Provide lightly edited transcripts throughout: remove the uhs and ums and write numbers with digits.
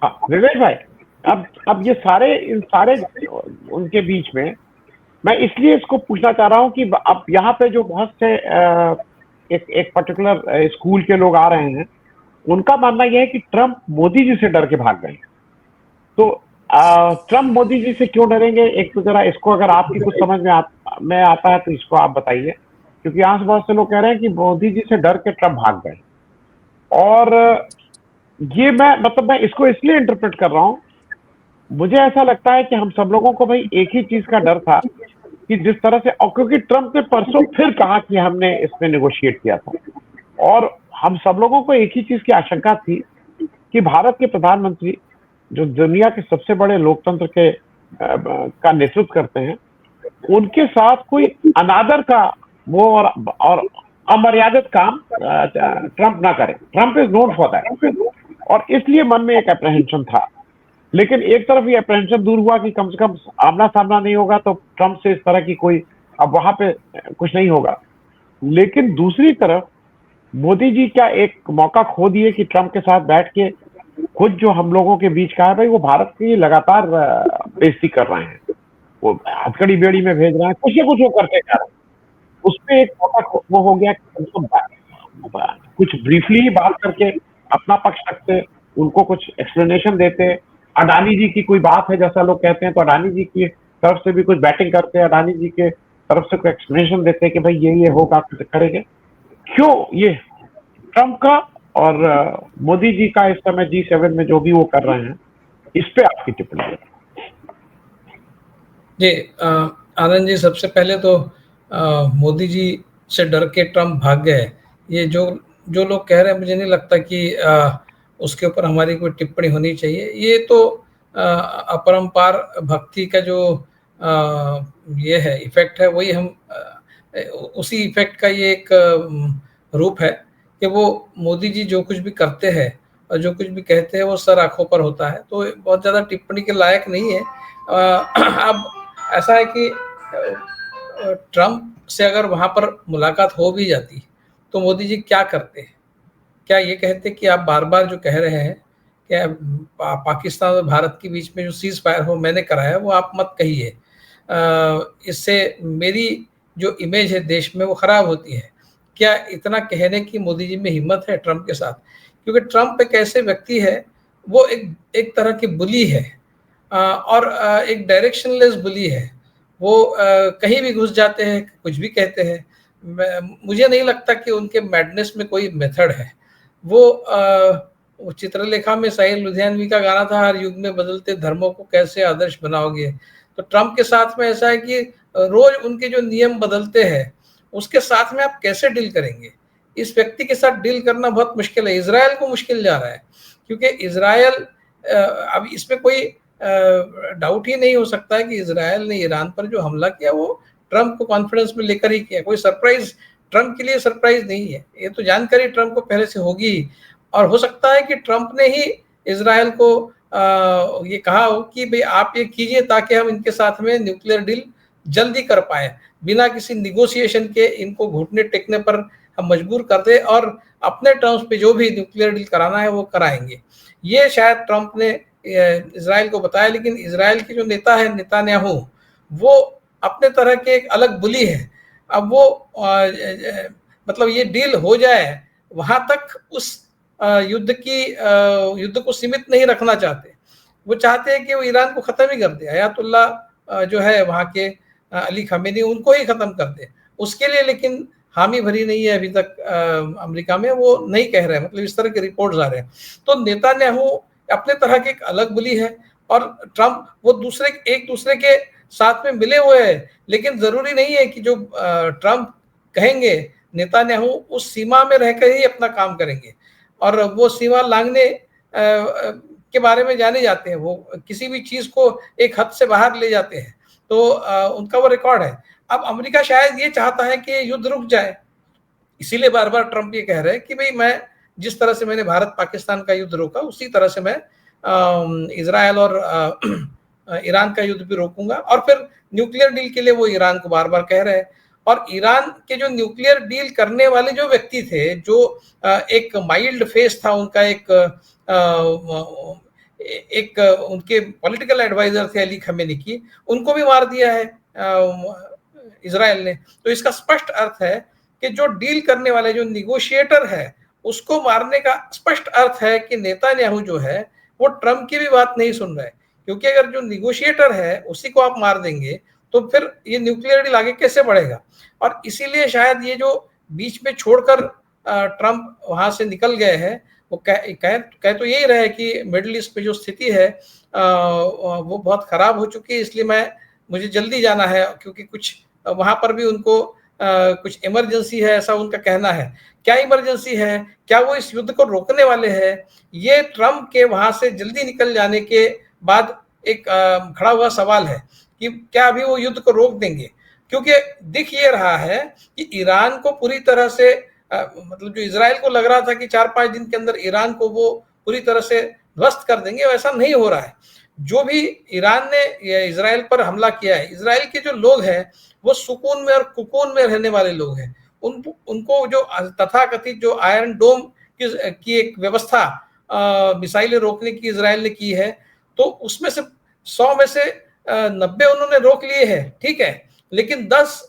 हाँ विवेक भाई, अब ये सारे इन सारे उनके बीच में मैं इसलिए इसको पूछना चाह रहा हूँ कि अब यहाँ पे जो बहुत से एक एक पर्टिकुलर स्कूल के लोग आ रहे हैं, उनका मानना यह है कि ट्रम्प मोदी जी से डर के भाग गए। तो ट्रम्प मोदी जी से क्यों डरेंगे? एक तो जरा इसको अगर आपकी कुछ समझ में आता है तो इसको आप बताइए, क्योंकि यहाँ से बहुत से लोग कह रहे हैं कि मोदी जी से डर के ट्रम्प भाग गए। और ये मैं इसको इसलिए इंटरप्रेट कर रहा हूँ, मुझे ऐसा लगता है कि हम सब लोगों को भाई एक ही चीज का डर था कि जिस तरह से, और क्योंकि ट्रम्प ने परसों फिर कहा कि हमने इसमें नेगोशिएट किया था, और हम सब लोगों को एक ही चीज की आशंका थी कि भारत के प्रधानमंत्री, जो दुनिया के सबसे बड़े लोकतंत्र के का नेतृत्व करते हैं, उनके साथ कोई अनादर का वो और अमर्यादित काम ट्रम्प ना करे। Trump is known for that, और इसलिए मन में एक अप्रहेंशन था। लेकिन एक तरफ ये अप्रहेंशन दूर हुआ कि कम से कम आमना सामना नहीं होगा, तो ट्रम्प से इस तरह की कोई अब वहां पे कुछ नहीं होगा। लेकिन दूसरी तरफ मोदी जी क्या एक मौका खो दिए कि ट्रम्प के साथ बैठ के खुद जो हम लोगों के बीच का है भाई, वो भारत की लगातार बेइज्जती कर रहे हैं, वो हथकड़ी बेड़ी में भेज रहे हैं, कुछ ना कुछ वो करते जा रहे हैं। उसमें एक मौका वो हो गया कि कुछ ब्रीफली ही बात करके अपना पक्ष रखते, उनको कुछ एक्सप्लेनेशन देते। अडानी जी की कोई बात है जैसा लोग कहते हैं, तो अडानी जी की तरफ से भी कुछ बैटिंग करते, अडानी जी के तरफ से कोई एक्सप्लेनेशन देते कि भाई ये होगा, करेंगे। क्यों ये ट्रम्प का और मोदी जी का इस समय G7 में जो भी वो कर रहे हैं, इस पे आपकी टिप्पणी है? जी आनंद जी, सबसे पहले तो मोदी जी से डर के ट्रम्प भाग गए, ये जो जो लोग कह रहे हैं, मुझे नहीं लगता कि उसके ऊपर हमारी कोई टिप्पणी होनी चाहिए। ये तो अपरंपार भक्ति का जो ये है इफेक्ट है, वही हम उसी इफेक्ट का ये एक रूप है कि वो मोदी जी जो कुछ भी करते हैं और जो कुछ भी कहते हैं वो सर आंखों पर होता है, तो बहुत ज़्यादा टिप्पणी के लायक नहीं है। अब ऐसा है कि ट्रम्प से अगर वहाँ पर मुलाकात हो भी जाती तो मोदी जी क्या करते? क्या ये कहते कि आप बार-बार जो कह रहे हैं कि पाकिस्तान और भारत के बीच में जो सीज़ फायर हो मैंने कराया, वो आप मत कहिए। इससे मेरी जो इमेज है देश में वो खराब होती है। क्या इतना कहने की मोदी जी में हिम्मत है ट्रम्प के साथ? क्योंकि ट्रम्प एक ऐसे व्यक्ति है, वो एक एक तरह की बुली है, और एक डायरेक्शनलेस बुली है। वो कहीं भी घुस जाते हैं, कुछ भी कहते हैं। मुझे नहीं लगता कि उनके मैडनेस में कोई मेथड है। वो चित्रलेखा में साहिल लुधियानवी का गाना था, हर युग में बदलते धर्मों को कैसे आदर्श बनाओगे। तो ट्रम्प के साथ में ऐसा है कि रोज उनके जो नियम बदलते हैं, उसके साथ में आप कैसे डील करेंगे? इस व्यक्ति के साथ डील करना बहुत मुश्किल है। इजराइल को मुश्किल जा रहा है, क्योंकि इजराइल, अब इसमें कोई डाउट ही नहीं हो सकता है कि इजराइल ने ईरान पर जो हमला किया वो ट्रम्प को कॉन्फिडेंस में लेकर ही किया। कोई सरप्राइज ट्रम्प के लिए सरप्राइज नहीं है, ये तो जानकारी ट्रम्प को पहले से होगी ही। और हो सकता है कि ट्रम्प ने ही इजराइल को ये कहा हो कि भाई आप ये कीजिए ताकि हम इनके साथ में न्यूक्लियर डील जल्दी कर पाए, बिना किसी निगोशिएशन के इनको घुटने टेकने पर हम मजबूर कर दे, और अपने टर्म्स पे जो भी न्यूक्लियर डील कराना है वो कराएंगे। ये शायद ट्रम्प ने इजराइल को बताया। लेकिन इजराइल के जो नेता है नेतान्याहू, वो अपने तरह के एक अलग बुली है। अब वो मतलब ये डील हो जाए वहां तक उस युद्ध को सीमित नहीं रखना चाहते। वो चाहते हैं कि वो ईरान को खत्म ही कर दे, अयातुल्ला जो है वहां के अली खमेनी, उनको ही खत्म कर दे। उसके लिए लेकिन हामी भरी नहीं है अभी तक अमेरिका में, वो नहीं कह रहे हैं, मतलब इस तरह के रिपोर्ट्स आ रहे हैं। तो नेतान्याहू अपने तरह के एक अलग बुली है, और ट्रम्प वो एक दूसरे के साथ में मिले हुए हैं। लेकिन जरूरी नहीं है कि जो ट्रम्प कहेंगे नेतान्याहू उस सीमा में रहकर ही अपना काम करेंगे, और वो सीमा लांघने के बारे में जाने जाते हैं। वो किसी भी चीज को एक हद से बाहर ले जाते हैं, तो उनका वो रिकॉर्ड है। अब अमेरिका शायद ये चाहता है कि युद्ध रुक जाए, इसीलिए बार बार ट्रम्प ये कह रहे हैं कि भाई मैं जिस तरह से मैंने भारत पाकिस्तान का युद्ध रोका, उसी तरह से मैं इजराइल और ईरान का युद्ध भी रोकूंगा। और फिर न्यूक्लियर डील के लिए वो ईरान को बार बार कह रहे हैं। और ईरान के जो न्यूक्लियर डील करने वाले जो व्यक्ति थे, जो एक माइल्ड फेस था उनका, एक एक उनके पॉलिटिकल एडवाइजर थे अली खमेनी की, उनको भी मार दिया है इजराइल ने। तो इसका स्पष्ट अर्थ है कि जो डील करने वाले, जो निगोशिएटर है, उसको मारने का स्पष्ट अर्थ है कि नेतान्याहू जो है वो ट्रंप की भी बात नहीं सुन रहा है, क्योंकि अगर जो निगोशिएटर है उसी को आप मार देंगे तो फिर ये न्यूक्लियर डील आगे कैसे बढ़ेगा। और इसीलिए शायद ये जो बीच में छोड़कर ट्रंप वहां से निकल गए हैं, वो कह तो यही रहे कि मिडिल ईस्ट में जो स्थिति है वो बहुत खराब हो चुकी है, इसलिए मुझे जल्दी जाना है, क्योंकि कुछ वहां पर भी उनको कुछ इमरजेंसी है, ऐसा उनका कहना है। क्या इमरजेंसी है, क्या वो इस युद्ध को रोकने वाले हैं, ये ट्रंप के वहां से जल्दी निकल जाने के बाद एक खड़ा हुआ सवाल है कि क्या अभी वो युद्ध को रोक देंगे। क्योंकि दिख ये रहा है कि ईरान को पूरी तरह से मतलब जो इजराइल को लग रहा था कि 4-5 दिन के अंदर ईरान को वो पूरी तरह से ध्वस्त कर देंगे, वैसा नहीं हो रहा है। जो भी ईरान ने इजराइल पर हमला किया है, इजराइल के जो लोग हैं वो सुकून में और कुकून में रहने वाले लोग हैं। उनको जो तथाकथित जो आयरन डोम की एक व्यवस्था मिसाइलें रोकने की इजराइल ने की है, तो उसमें से 100 में से 90 उन्होंने रोक लिए हैं, ठीक है, लेकिन 10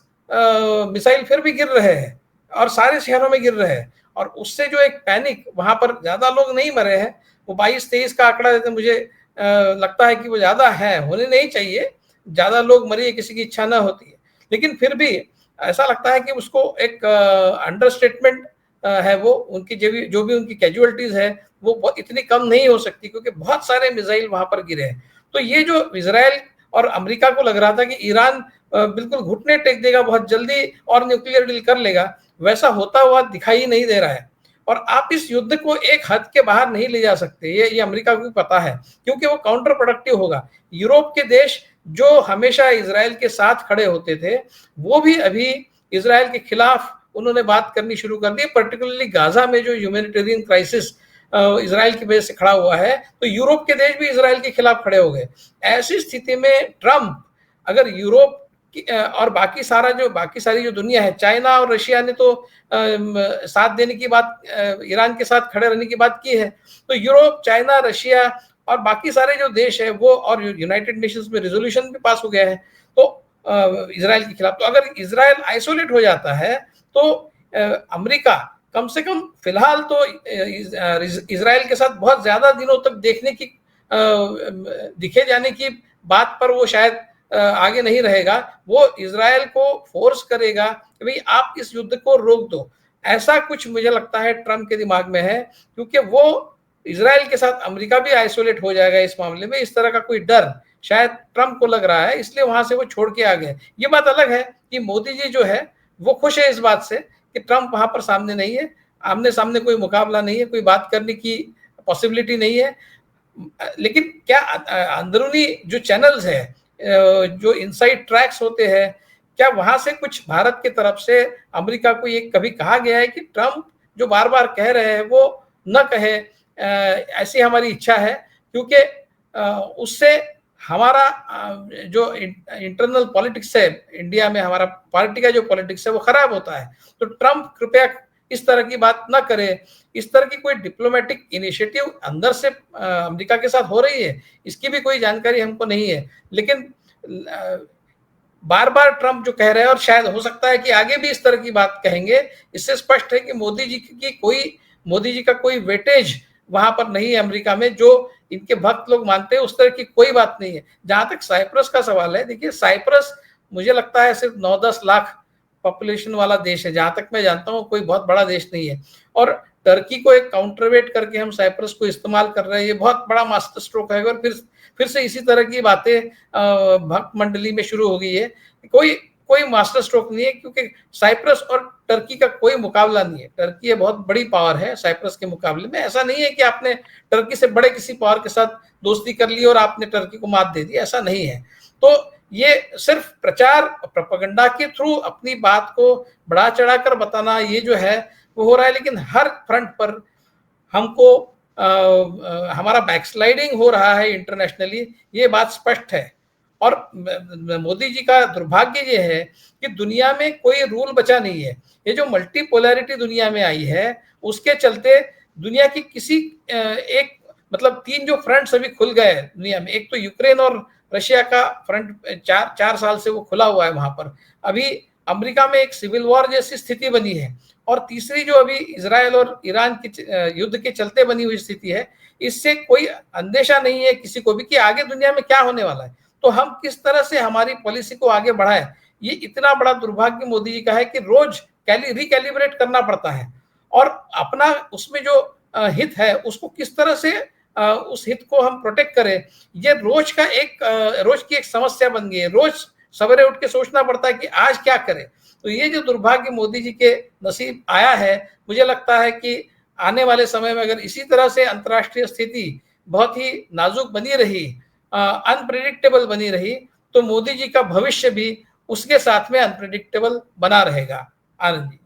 मिसाइल फिर भी गिर रहे हैं और सारे शहरों में गिर रहे हैं। और उससे जो एक पैनिक, वहां पर ज्यादा लोग नहीं मरे हैं, वो 22-23 का आंकड़ा देते, मुझे लगता है कि वो ज्यादा है, होने नहीं चाहिए, ज्यादा लोग मरिए, किसी की इच्छा ना होती है, लेकिन फिर भी ऐसा लगता है कि उसको एक अंडरस्टेटमेंट है वो, उनकी जो भी उनकी कैजुअलिटीज है वो इतनी कम नहीं हो सकती, क्योंकि बहुत सारे मिसाइल वहां पर गिरे हैं। तो ये जो इजराइल और अमेरिका को लग रहा था कि ईरान बिल्कुल घुटने टेक देगा बहुत जल्दी और न्यूक्लियर डील कर लेगा, वैसा होता हुआ दिखाई नहीं दे रहा है। और आप इस युद्ध को एक हद के बाहर नहीं ले जा सकते, ये अमेरिका को भी पता है, क्योंकि वो काउंटर प्रोडक्टिव होगा। यूरोप के देश जो हमेशा इजराइल के साथ खड़े होते थे, वो भी अभी इजराइल के खिलाफ उन्होंने बात करनी शुरू कर दी, पर्टिकुलरली गाजा में जो ह्यूमैनिटेरियन क्राइसिस इजराइल की वजह से खड़ा हुआ है, तो यूरोप के देश भी इजराइल के खिलाफ खड़े हो गए। ऐसी स्थिति में ट्रंप अगर यूरोप और बाकी सारी जो दुनिया है, चाइना और रशिया ने तो साथ देने की बात, ईरान के साथ खड़े रहने की बात की है, तो यूरोप, चाइना, रशिया और बाकी सारे जो देश है वो, और यूनाइटेड नेशंस में रेजोल्यूशन भी पास हो गया है तो इजराइल के खिलाफ। तो अगर इजराइल आइसोलेट हो जाता है तो अमेरिका कम से कम फिलहाल तो इजराइल के साथ बहुत ज्यादा दिनों तक देखने की दिखे जाने की बात पर वो शायद आगे नहीं रहेगा। वो इजराइल को फोर्स करेगा कि भाई आप इस युद्ध को रोक दो, ऐसा कुछ मुझे लगता है ट्रंप के दिमाग में है, क्योंकि वो इजराइल के साथ अमेरिका भी आइसोलेट हो जाएगा इस मामले में, इस तरह का कोई डर शायद ट्रंप को लग रहा है, इसलिए वहां से वो छोड़ के आ गए। ये बात अलग है कि मोदी जी जो है वो खुश है इस बात से कि ट्रंप वहां पर सामने नहीं है, आमने सामने कोई मुकाबला नहीं है, कोई बात करने की पॉसिबिलिटी नहीं है। लेकिन क्या अंदरूनी जो चैनल्स है, जो इनसाइड ट्रैक्स होते हैं, क्या वहां से कुछ भारत की तरफ से अमेरिका को ये कभी कहा गया है कि ट्रंप जो बार बार कह रहे हैं वो न कहे, ऐसी हमारी इच्छा है, क्योंकि उससे हमारा जो इंटरनल पॉलिटिक्स है इंडिया में, हमारा पार्टी का जो पॉलिटिक्स है वो खराब होता है। तो ट्रंप कृपया इस तरह की बात ना करे। इस तरह की कोई डिप्लोमेटिक इनिशिएटिव अंदर से अमेरिका के साथ हो रही है, इसकी भी कोई जानकारी हमको नहीं है, लेकिन बार बार ट्रंप जो कह रहे हैं, और शायद हो सकता है कि आगे भी इस तरह की बात कहेंगे, इससे स्पष्ट है कि मोदी जी का कोई वेटेज वहां पर नहीं है अमेरिका में, जो इनके भक्त लोग मानते हैं, उस तरह की कोई बात नहीं है। जहां तक साइप्रस का सवाल है, देखिए साइप्रस मुझे लगता है सिर्फ 9-10 लाख पॉपुलेशन वाला देश है, जहां तक मैं जानता हूँ, कोई बहुत बड़ा देश नहीं है। और टर्की को एक काउंटरवेट करके हम साइप्रस को इस्तेमाल कर रहे हैं, ये बहुत बड़ा मास्टर स्ट्रोक है। और फिर से इसी तरह की बातें भक्त मंडली में शुरू हो गई है। कोई मास्टर स्ट्रोक नहीं है, क्योंकि साइप्रस और टर्की का कोई मुकाबला नहीं है। टर्की ये बहुत बड़ी पावर है साइप्रस के मुकाबले में। ऐसा नहीं है कि आपने टर्की से बड़े किसी पावर के साथ दोस्ती कर ली और आपने टर्की को मात दे दी, ऐसा नहीं है। तो ये सिर्फ प्रचार, प्रोपेगेंडा के थ्रू अपनी बात को बढ़ा चढ़ाकर बताना, ये जो है वो हो रहा है। लेकिन हर फ्रंट पर हमको हमारा बैकस्लाइडिंग हो रहा है इंटरनेशनली, ये बात स्पष्ट है। और मोदी जी का दुर्भाग्य ये है कि दुनिया में कोई रूल बचा नहीं है। ये जो मल्टीपोलैरिटी दुनिया में आई है, उसके चलते दुनिया की किसी एक मतलब 3 जो फ्रंट्स अभी खुल गए हैं दुनिया में, एक तो यूक्रेन और रशिया का फ्रंट 4 साल से वो खुला हुआ है वहां पर। अभी अमेरिका में एक सिविल वॉर जैसी स्थिति बनी है, और तीसरी जो अभी इजराइल और ईरान के युद्ध के चलते बनी हुई स्थिति है, इससे कोई अंदेशा नहीं है किसी को भी कि आगे दुनिया में क्या होने वाला है। तो हम किस तरह से हमारी पॉलिसी को आगे बढ़ाएं, ये इतना बड़ा दुर्भाग्य मोदी जी का है कि रोज रिकैलिब्रेट करना पड़ता है, और अपना उसमें जो हित है उसको किस तरह से उस हित को हम प्रोटेक्ट करें, ये रोज की एक समस्या बन गई है। रोज सवेरे उठ के सोचना पड़ता है कि आज क्या करें। तो ये जो दुर्भाग्य मोदी जी के नसीब आया है, मुझे लगता है कि आने वाले समय में अगर इसी तरह से अंतर्राष्ट्रीय स्थिति बहुत ही नाजुक बनी रही, अनप्रेडिक्टेबल बनी रही, तो मोदी जी का भविष्य भी उसके साथ में अनप्रेडिक्टेबल बना रहेगा। आनंद जी।